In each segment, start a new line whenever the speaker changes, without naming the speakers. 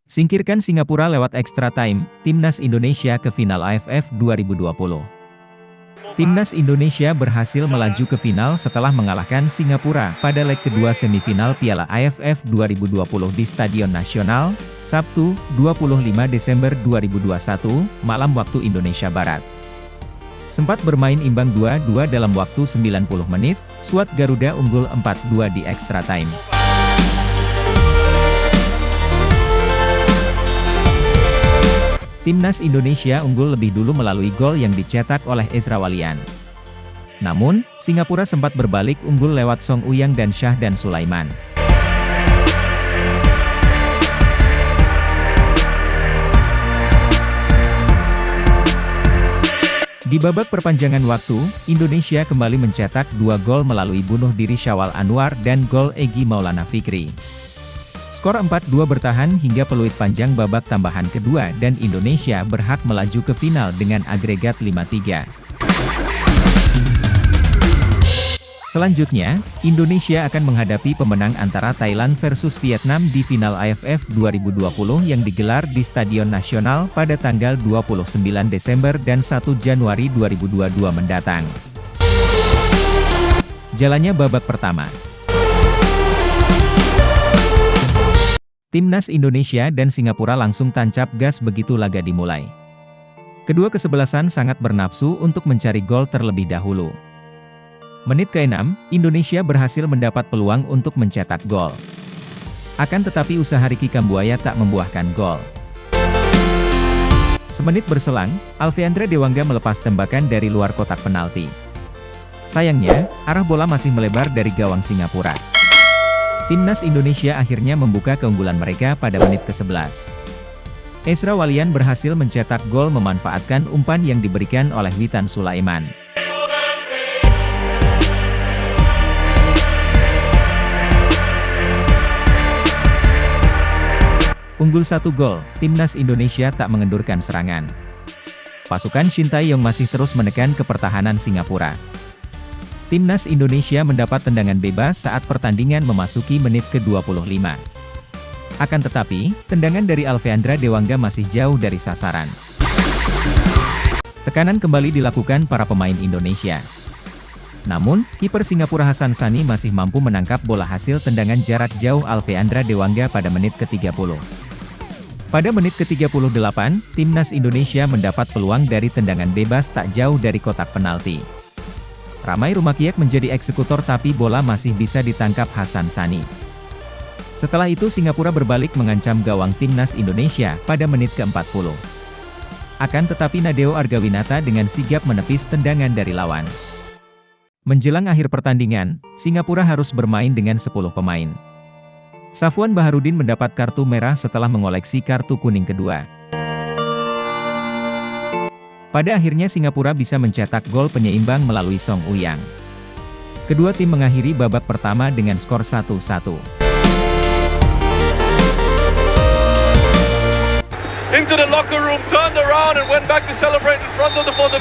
Singkirkan Singapura lewat extra time, Timnas Indonesia ke final AFF 2020. Timnas Indonesia berhasil melaju ke final setelah mengalahkan Singapura pada leg kedua semifinal Piala AFF 2020 di Stadion Nasional, Sabtu, 25 Desember 2021, malam waktu Indonesia Barat. Sempat bermain imbang 2-2 dalam waktu 90 menit, skuad Garuda unggul 4-2 di extra time. Timnas Indonesia unggul lebih dulu melalui gol yang dicetak oleh Ezra Walian. Namun, Singapura sempat berbalik unggul lewat Song Uyang dan Syahdan Sulaiman. Di babak perpanjangan waktu, Indonesia kembali mencetak 2 gol melalui bunuh diri Syawal Anwar dan gol Egy Maulana Fikri. Skor 4-2 bertahan hingga peluit panjang babak tambahan kedua dan Indonesia berhak melaju ke final dengan agregat 5-3. Selanjutnya, Indonesia akan menghadapi pemenang antara Thailand versus Vietnam di final AFF 2020 yang digelar di Stadion Nasional pada tanggal 29 Desember dan 1 Januari 2022 mendatang. Jalannya babak pertama. Timnas Indonesia dan Singapura langsung tancap gas begitu laga dimulai. Kedua kesebelasan sangat bernafsu untuk mencari gol terlebih dahulu. Menit ke-6, Indonesia berhasil mendapat peluang untuk mencetak gol. Akan tetapi usaha Ricky Kambuaya tak membuahkan gol. Semenit berselang, Alfeandra Dewangga melepas tembakan dari luar kotak penalti. Sayangnya, arah bola masih melebar dari gawang Singapura. Timnas Indonesia akhirnya membuka keunggulan mereka pada menit ke-11. Ezra Walian berhasil mencetak gol memanfaatkan umpan yang diberikan oleh Witan Sulaiman. Unggul 1 gol, Timnas Indonesia tak mengendurkan serangan. Pasukan Shin Tae-yong masih terus menekan ke pertahanan Singapura. Timnas Indonesia mendapat tendangan bebas saat pertandingan memasuki menit ke-25. Akan tetapi, tendangan dari Alfeandra Dewangga masih jauh dari sasaran. Tekanan kembali dilakukan para pemain Indonesia. Namun, kiper Singapura Hasan Sani masih mampu menangkap bola hasil tendangan jarak jauh Alfeandra Dewangga pada menit ke-30. Pada menit ke-38, Timnas Indonesia mendapat peluang dari tendangan bebas tak jauh dari kotak penalti. Ramai Rumakiak menjadi eksekutor tapi bola masih bisa ditangkap Hasan Sani. Setelah itu Singapura berbalik mengancam gawang Timnas Indonesia pada menit ke-40. Akan tetapi Nadeo Argawinata dengan sigap menepis tendangan dari lawan. Menjelang akhir pertandingan, Singapura harus bermain dengan 10 pemain. Safwan Baharudin mendapat kartu merah setelah mengoleksi kartu kuning kedua. Pada akhirnya Singapura bisa mencetak gol penyeimbang melalui Song Uyang. Kedua tim mengakhiri babak pertama dengan skor 1-1.
Into the locker room, turned around and went back to celebrate in front of the photo.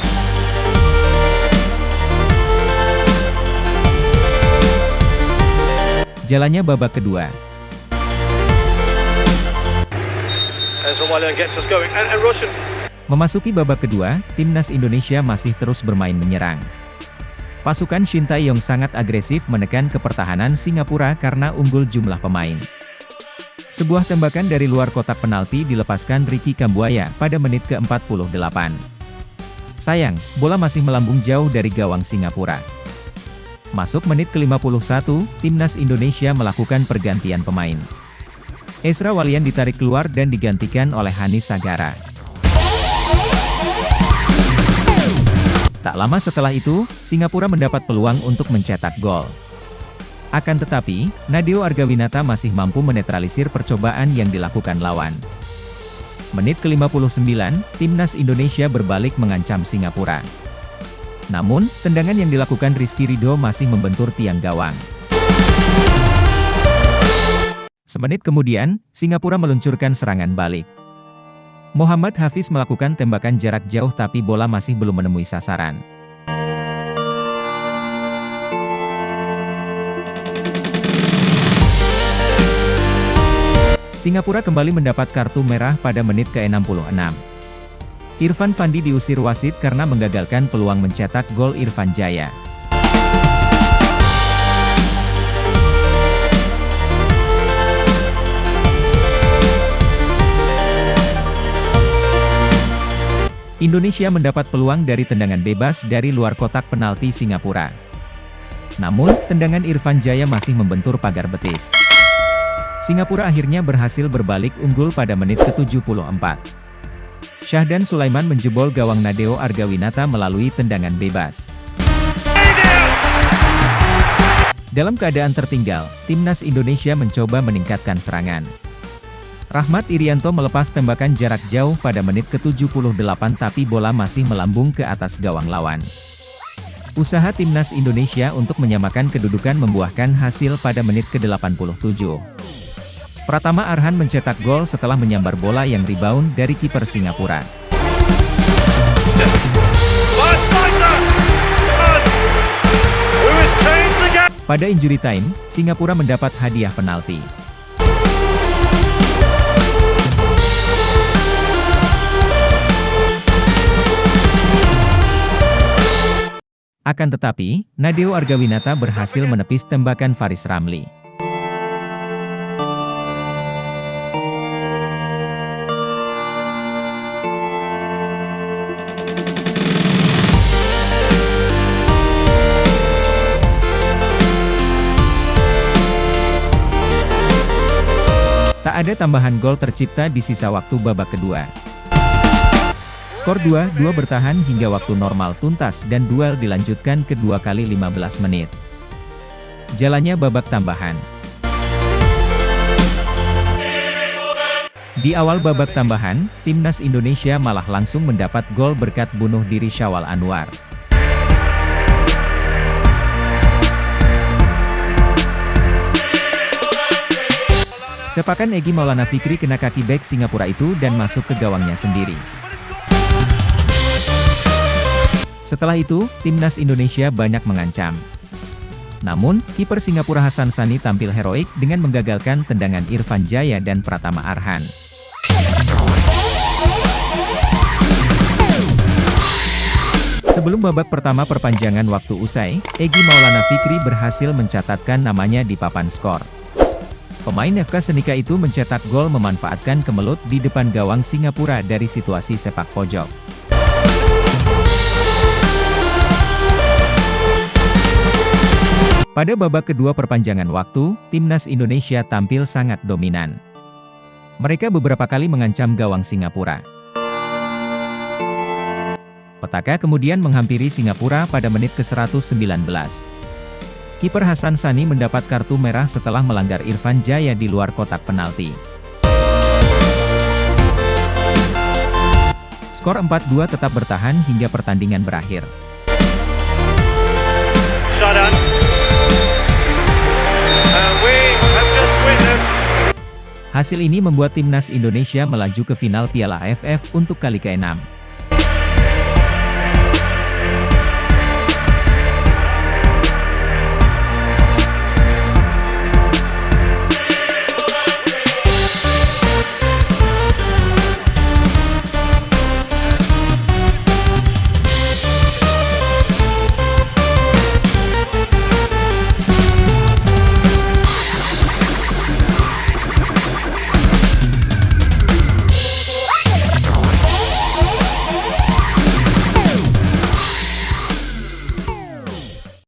Jalannya babak kedua.
Ezra Walian gets us going and Russian.
Memasuki babak kedua, Timnas Indonesia masih terus bermain menyerang. Pasukan Shin Tae-yong sangat agresif menekan ke pertahanan Singapura karena unggul jumlah pemain. Sebuah tembakan dari luar kotak penalti dilepaskan Ricky Kambuaya pada menit ke-48. Sayang, bola masih melambung jauh dari gawang Singapura. Masuk menit ke-51, Timnas Indonesia melakukan pergantian pemain. Ezra Walian ditarik keluar dan digantikan oleh Hanis Sagara. Tak lama setelah itu, Singapura mendapat peluang untuk mencetak gol. Akan tetapi, Nadeo Argawinata masih mampu menetralisir percobaan yang dilakukan lawan. Menit ke-59, Timnas Indonesia berbalik mengancam Singapura. Namun, tendangan yang dilakukan Rizky Ridho masih membentur tiang gawang. Semenit kemudian, Singapura meluncurkan serangan balik. Muhammad Hafiz melakukan tembakan jarak jauh tapi bola masih belum menemui sasaran. Singapura kembali mendapat kartu merah pada menit ke-66. Irfan Fandi diusir wasit karena menggagalkan peluang mencetak gol Irfan Jaya. Indonesia mendapat peluang dari tendangan bebas dari luar kotak penalti Singapura. Namun, tendangan Irfan Jaya masih membentur pagar betis. Singapura akhirnya berhasil berbalik unggul pada menit ke-74. Syahdan Sulaiman menjebol gawang Nadeo Argawinata melalui tendangan bebas. Dalam keadaan tertinggal, timnas Indonesia mencoba meningkatkan serangan. Rahmat Irianto melepas tembakan jarak jauh pada menit ke-78 tapi bola masih melambung ke atas gawang lawan. Usaha timnas Indonesia untuk menyamakan kedudukan membuahkan hasil pada menit ke-87. Pratama Arhan mencetak gol setelah menyambar bola yang rebound dari kiper Singapura. Pada injury time, Singapura mendapat hadiah penalti. Akan tetapi, Nadeo Argawinata berhasil menepis tembakan Faris Ramli. Tak ada tambahan gol tercipta di sisa waktu babak kedua. Skor 2-2 bertahan hingga waktu normal tuntas dan duel dilanjutkan kedua kali 15 menit. Jalannya babak tambahan. Di awal babak tambahan, timnas Indonesia malah langsung mendapat gol berkat bunuh diri Syawal Anwar. Sepakan Egy Maulana Fikri kena kaki bek Singapura itu dan masuk ke gawangnya sendiri. Setelah itu, timnas Indonesia banyak mengancam. Namun, kiper Singapura Hasan Sani tampil heroik dengan menggagalkan tendangan Irfan Jaya dan Pratama Arhan. Sebelum babak pertama perpanjangan waktu usai, Egy Maulana Fikri berhasil mencatatkan namanya di papan skor. Pemain FK Senika itu mencetak gol memanfaatkan kemelut di depan gawang Singapura dari situasi sepak pojok. Pada babak kedua perpanjangan waktu, timnas Indonesia tampil sangat dominan. Mereka beberapa kali mengancam gawang Singapura. Petaka kemudian menghampiri Singapura pada menit ke-119. Kiper Hasan Sani mendapat kartu merah setelah melanggar Irfan Jaya di luar kotak penalti. Skor 4-2 tetap bertahan hingga pertandingan berakhir. Hasil ini membuat timnas Indonesia melaju ke final Piala AFF untuk kali ke-6.